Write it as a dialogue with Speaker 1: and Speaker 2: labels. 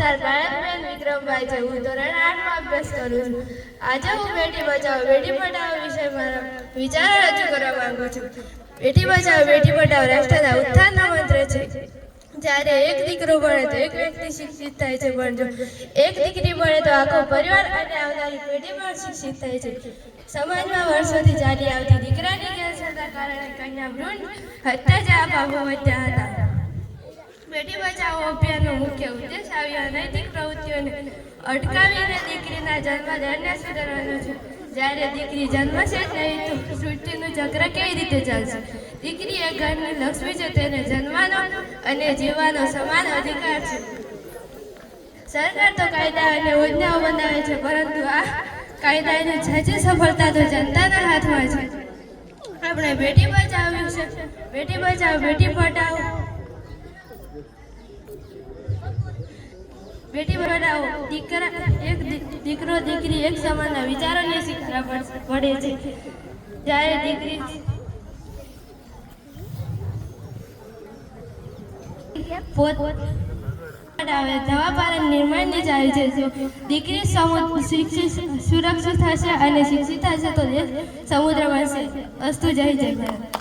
Speaker 1: પરસાર ભારતબેન વિક્રમભાઈ છે. હું ધોરણ 8 માં અભ્યાસ કરું છું. આજે હું બેટી બચાવો બેટી પઢાઓ વિશે મારા વિચારો રજૂ કરવા માંગુ છું. બેટી બચાવો બેટી પઢાઓ રાષ્ટ્રના ઉત્થાનનો મંત્ર છે. જ્યારે એક દીકરો ભણે તો એક વ્યક્તિ શિક્ષિત થાય છે, પણ જો એક દીકરી ભણે તો આખો પરિવાર અને આવનારી પેઢી પણ શિક્ષિત થાય છે. સમાજમાં વર્ષોથી ચાલી આવતી દીકરાની ગેરસમજના કારણે કન્યા ભ્રૂણ હત્યા જેવા પાપો વધ્યા હતા. બેટી બચાવો અભિયાનનો મુખ્ય ઉદ્દેશ આવી અનૈતિક પ્રવૃત્તિઓને અટકાવીને દીકરીના જન્મદરને સુધારવાનો છે. જ્યારે દીકરી જન્મશે જ નહીં તો સૃષ્ટિનું ચક્ર કેવી રીતે ચાલશે? દીકરી એ ઘરની લક્ષ્મી છે, તેને જન્મવાનો અને જીવવાનો સમાન અધિકાર છે. સરકાર તો કાયદા અને યોજનાઓ બનાવે છે, પરંતુ આ કાયદાની સાચી સફળતા તો જનતાના હાથમાં છે. આપણે બેટી બચાવો વિશે બેટી બચાવો બેટી પઢાઓ બેટી પઢાઓ દીકરો દીકરી એક સમાનના વિચારોને શીખવા પડે છે. જ્યારે દીકરી જવાબદારી નિર્માણની ચાવી છે. જો દીકરી સુરક્ષિત થશે અને શિક્ષિત થશે તો દેશ સમુદ્ર બનશે. અસ્તુ. જય જય ભારત.